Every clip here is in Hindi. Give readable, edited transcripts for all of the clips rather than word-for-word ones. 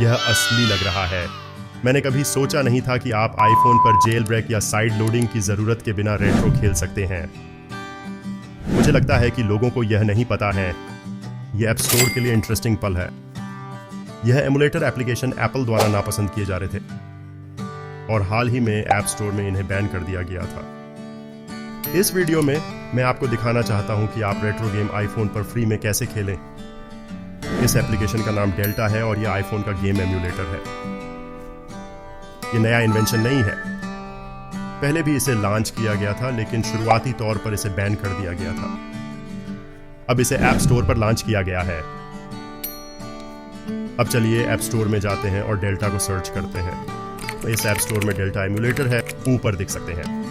यह असली लग रहा है। मैंने कभी सोचा नहीं था कि आप आईफोन पर जेल ब्रेक या साइड लोडिंग की ज़रूरत के बिना रेट्रो खेल सकते हैं। मुझे लगता है कि लोगों को यह नहीं पता है। यह ऐप स्टोर के लिए इंटरेस्टिंग पल है। यह एमुलेटर एप्लीकेशन एप्पल द्वारा नापसंद किए जा रहे थे और हाल ही में ऐप स्टोर में इन्हें बैन कर दिया गया था। इस वीडियो में मैं आपको दिखाना चाहता हूं कि आप रेट्रो गेम आईफोन पर फ्री में कैसे खेलें। इस एप्लीकेशन का नाम डेल्टा है और यह आईफोन का गेम एम्यूलेटर है। यह नया इन्वेंशन नहीं है। पहले भी इसे लॉन्च किया गया था, लेकिन शुरुआती तौर पर इसे बैन कर दिया गया था। अब इसे ऐप स्टोर पर लॉन्च किया गया है। अब चलिए ऐप स्टोर में जाते हैं और डेल्टा को सर्च करते हैं। तो इस ऐप स्टोर में डेल्टा एम्यूलेटर है, ऊपर दिख सकते हैं।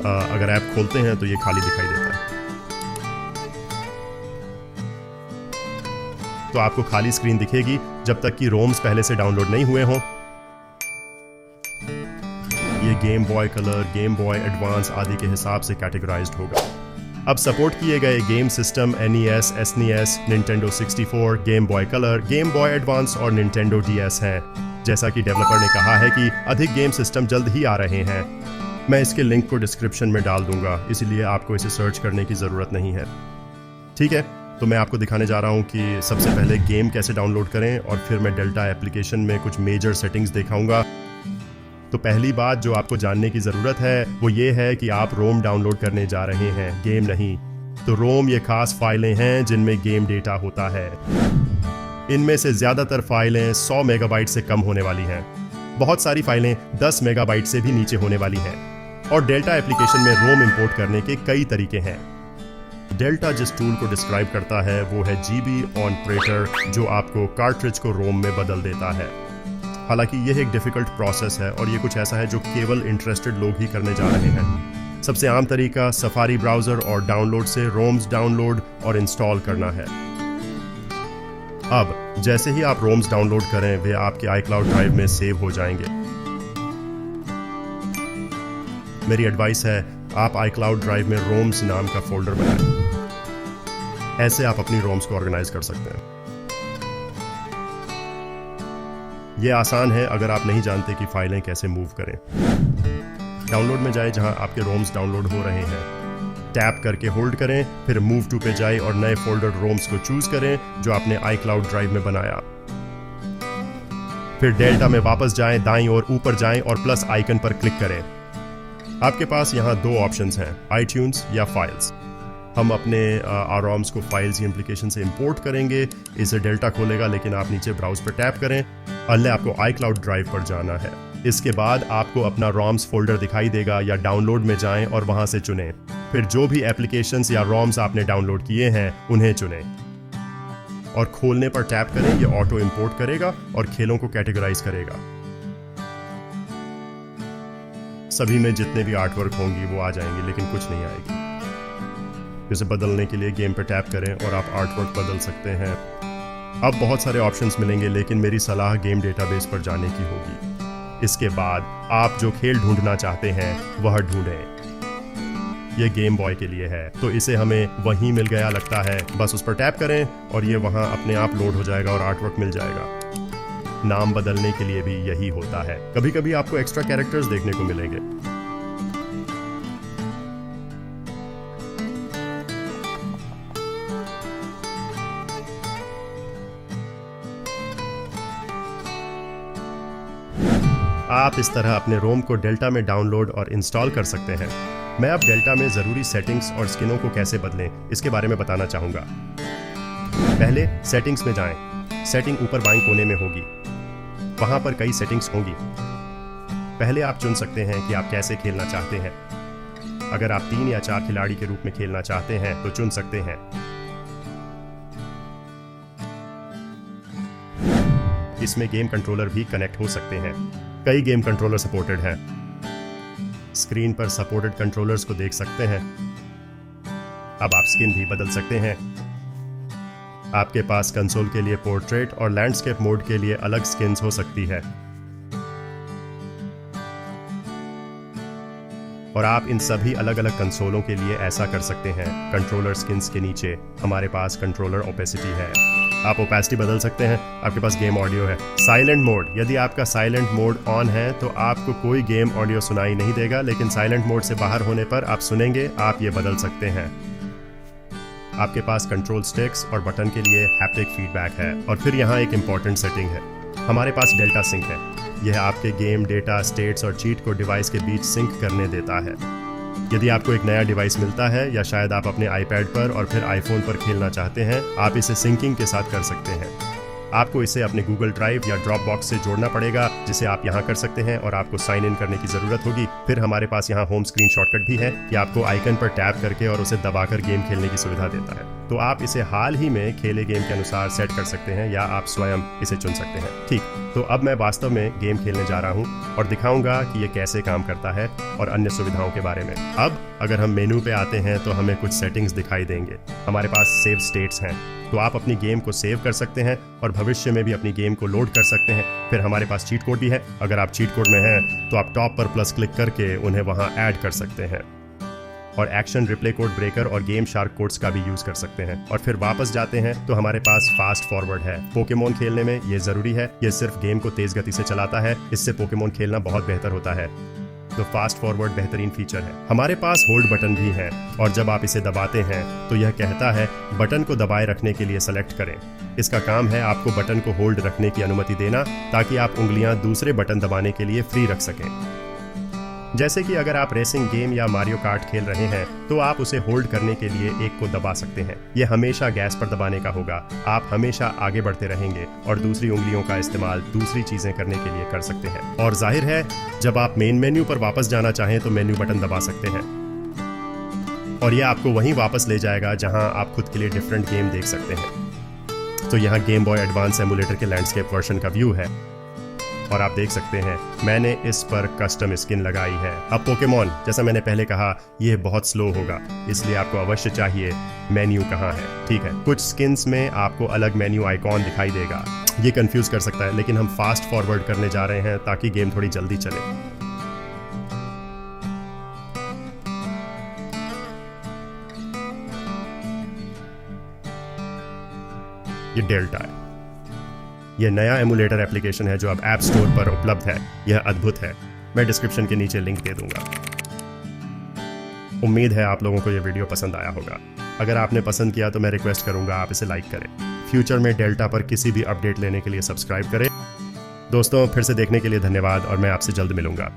अगर ऐप खोलते हैं तो ये खाली दिखाई देता है। तो आपको खाली स्क्रीन दिखेगी जब तक कि रोम्स पहले से डाउनलोड नहीं हुए हों। ये game boy colour, game boy advance आदि के हिसाब से कैटेगराइज्ड होगा। अब सपोर्ट किए गए game system NES, SNES, Nintendo 64, game boy colour, game boy advance और Nintendo DS हैं। जैसा कि डेवलपर ने कहा है कि अधिक गेम सिस्टम जल्द ही आ रहे हैं। मैं इसके लिंक को डिस्क्रिप्शन में डाल दूंगा, इसीलिए आपको इसे सर्च करने की ज़रूरत नहीं है। ठीक है, तो मैं आपको दिखाने जा रहा हूँ कि सबसे पहले गेम कैसे डाउनलोड करें और फिर मैं डेल्टा एप्लीकेशन में कुछ मेजर सेटिंग्स दिखाऊंगा। तो पहली बात जो आपको जानने की ज़रूरत है वो ये है कि आप रोम डाउनलोड करने जा रहे हैं, गेम नहीं। तो रोम ये खास फाइलें हैं जिनमें गेम डेटा होता है। इनमें से ज़्यादातर फाइलें 100 मेगाबाइट से कम होने वाली हैं। बहुत सारी फाइलें 10 मेगाबाइट से भी नीचे होने वाली हैं। और डेल्टा एप्लीकेशन में रोम इंपोर्ट करने के कई तरीके हैं। डेल्टा जिस टूल को डिस्क्राइब करता है वो है GB ऑनपरेटर, जो आपको कार्ट्रिज को रोम में बदल देता है। हालांकि यह एक डिफिकल्ट प्रोसेस है और ये कुछ ऐसा है जो केवल इंटरेस्टेड लोग ही करने जा रहे हैं। सबसे आम तरीका सफारी ब्राउजर और डाउनलोड से रोम्स डाउनलोड और इंस्टॉल करना है। अब जैसे ही आप रोम्स डाउनलोड करें वे आपके iCloud ड्राइव में सेव हो जाएंगे। मेरी एडवाइस है आप iCloud ड्राइव में रोम्स नाम का फोल्डर बनाएं। ऐसे आप अपनी रोम्स को ऑर्गेनाइज कर सकते हैं। यह आसान है अगर आप नहीं जानते कि फाइलें कैसे मूव करें। डाउनलोड में जाएं जहां आपके रोम्स डाउनलोड हो रहे हैं। टैप करके होल्ड करें, फिर मूव टू पे जाएं और नए फोल्डर रोम्स को चूज करें जो आपने iCloud ड्राइव में बनाया। फिर डेल्टा में वापस जाएं, दाईं ओर ऊपर जाएं और प्लस आइकन पर क्लिक करें। आपके पास यहाँ दो ऑप्शंस हैं, iTunes या फाइल्स। हम अपने ROMs को फाइल्स या एप्लीकेशन से इंपोर्ट करेंगे। इसे डेल्टा खोलेगा, लेकिन आप नीचे ब्राउज पर टैप करें। अगले आपको iCloud ड्राइव पर जाना है। इसके बाद आपको अपना ROMs फोल्डर दिखाई देगा, या डाउनलोड में जाएं और वहां से चुनें। फिर जो भी एप्लीकेशंस या ROMs आपने डाउनलोड किए हैं उन्हें चुनें और खोलने पर टैप करें। ये ऑटो इंपोर्ट करेगा और खेलों को कैटेगराइज करेगा। सभी में जितने भी आर्टवर्क होंगी वो आ जाएंगी, लेकिन कुछ नहीं आएगी। इसे बदलने के लिए गेम पर टैप करें और आप आर्टवर्क बदल सकते हैं। अब बहुत सारे ऑप्शंस मिलेंगे, लेकिन मेरी सलाह गेम डेटाबेस पर जाने की होगी। इसके बाद आप जो खेल ढूंढना चाहते हैं वह ढूंढें। यह गेम बॉय के लिए है, तो इसे हमें वहीं मिल गया लगता है। बस उस पर टैप करें और ये वहां अपने आप लोड हो जाएगा और आर्टवर्क मिल जाएगा। नाम बदलने के लिए भी यही होता है। कभी कभी आपको एक्स्ट्रा कैरेक्टर्स देखने को मिलेंगे। आप इस तरह अपने रोम को डेल्टा में डाउनलोड और इंस्टॉल कर सकते हैं। मैं अब डेल्टा में ज़रूरी सेटिंग्स और स्किनों को कैसे बदलें इसके बारे में बताना चाहूँगा। पहले सेटिंग्स में जाएं। सेटिंग ऊपर बाईं कोने में होगी। वहाँ पर कई सेटिंग्स होंगी। पहले आप चुन सकते हैं कि आप कैसे खेलना चाहते हैं। अगर आप 3 या 4 खिलाड़ी के रूप में खेलना चाहते हैं तो चुन सकते हैं। इसमें गेम कंट्रोलर भी कनेक्ट हो सकते हैं। कई गेम कंट्रोलर सपोर्टेड हैं। स्क्रीन पर सपोर्टेड कंट्रोलर्स को देख सकते हैं। अब आप स्किन भी बदल सकते हैं। आपके पास कंसोल के लिए पोर्ट्रेट और लैंडस्केप मोड के लिए अलग स्किन्स हो सकती है। और आप इन सभी अलग अलग कंसोलों के लिए ऐसा कर सकते हैं। कंट्रोलर स्किन्स के नीचे हमारे पास कंट्रोलर ओपेसिटी है, आप ओपेसिटी बदल सकते हैं। आपके पास गेम ऑडियो है। साइलेंट मोड, यदि आपका साइलेंट मोड ऑन है तो आपको कोई गेम ऑडियो सुनाई नहीं देगा, लेकिन साइलेंट मोड से बाहर होने पर आप सुनेंगे। आप ये बदल सकते हैं। आपके पास कंट्रोल स्टिक्स और बटन के लिए हैप्टिक फीडबैक है। और फिर यहाँ एक इम्पॉर्टेंट सेटिंग है, हमारे पास डेल्टा सिंक है। यह आपके गेम डेटा, स्टेट्स और चीट को डिवाइस के बीच सिंक करने देता है। यदि आपको एक नया डिवाइस मिलता है या शायद आप अपने आईपैड पर और फिर आईफोन पर खेलना चाहते हैं, आप इसे सिंकिंग के साथ कर सकते हैं। आपको इसे अपने गूगल ड्राइव या ड्रॉप बॉक्स से जोड़ना पड़ेगा, जिसे आप यहाँ कर सकते हैं, और आपको साइन इन करने की ज़रूरत होगी। फिर हमारे पास यहाँ होम स्क्रीन शॉर्टकट भी है कि आपको आइकन पर टैप करके और उसे दबाकर गेम खेलने की सुविधा देता है। तो आप इसे हाल ही में खेले गेम के अनुसार सेट कर सकते हैं या आप स्वयं इसे चुन सकते हैं। ठीक, तो अब मैं वास्तव में गेम खेलने जा रहा हूँ और दिखाऊंगा कि ये कैसे काम करता है और अन्य सुविधाओं के बारे में। अब अगर हम मेनू पे आते हैं तो हमें कुछ सेटिंग्स दिखाई देंगे। हमारे पास सेव स्टेट्स हैं, तो आप अपनी गेम को सेव कर सकते हैं और भविष्य में भी अपनी गेम को लोड कर सकते हैं। फिर हमारे पास चीट कोड भी है। अगर आप चीट कोड में हैं तो आप टॉप पर प्लस क्लिक करके उन्हें वहां ऐड कर सकते हैं। और एक्शन, रिप्ले कोड ब्रेकर और गेम शार्क कोड्स का भी यूज कर सकते हैं। और फिर वापस जाते हैं तो हमारे पास फास्ट फॉरवर्ड है। पोकेमोन खेलने में ये जरूरी है, ये सिर्फ गेम को तेज गति से चलाता है, इससे पोकेमोन खेलना बहुत बेहतर होता है। तो फास्ट फॉरवर्ड बेहतरीन फीचर है। हमारे पास होल्ड बटन भी है, और जब आप इसे दबाते हैं तो यह कहता है बटन को दबाए रखने के लिए सेलेक्ट करें। इसका काम है आपको बटन को होल्ड रखने की अनुमति देना, ताकि आप उंगलियां दूसरे बटन दबाने के लिए फ्री रख सकें। जैसे कि अगर आप रेसिंग गेम या मारियो कार्ट खेल रहे हैं तो आप उसे होल्ड करने के लिए एक को दबा सकते हैं। यह हमेशा गैस पर दबाने का होगा। आप हमेशा आगे बढ़ते रहेंगे और दूसरी उंगलियों का इस्तेमाल दूसरी चीजें करने के लिए कर सकते हैं। और जाहिर है, जब आप मेन मेन्यू पर वापस जाना चाहें तो मेन्यू बटन दबा सकते हैं और यह आपको वहीं वापस ले जाएगा जहां आप खुद के लिए डिफरेंट गेम देख सकते हैं। तो यहाँ गेम बॉय एडवांस एमुलेटर के लैंडस्केप वर्जन का व्यू है और आप देख सकते हैं मैंने इस पर कस्टम स्किन लगाई है। अब पोकेमॉन, जैसा मैंने पहले कहा, यह बहुत स्लो होगा, इसलिए आपको अवश्य चाहिए मेन्यू कहाँ है। ठीक है, कुछ स्किन्स में आपको अलग मेन्यू आइकॉन दिखाई देगा, ये कंफ्यूज कर सकता है, लेकिन हम फास्ट फॉरवर्ड करने जा रहे हैं ताकि गेम थोड़ी जल्दी चले। ये डेल्टा है। यह नया एमुलेटर एप्लीकेशन है जो अब ऐप स्टोर पर उपलब्ध है। यह अद्भुत है। मैं डिस्क्रिप्शन के नीचे लिंक दे दूंगा। उम्मीद है आप लोगों को यह वीडियो पसंद आया होगा। अगर आपने पसंद किया तो मैं रिक्वेस्ट करूंगा आप इसे लाइक करें। फ्यूचर में डेल्टा पर किसी भी अपडेट लेने के लिए सब्सक्राइब करें। दोस्तों, फिर से देखने के लिए धन्यवाद और मैं आपसे जल्द मिलूंगा।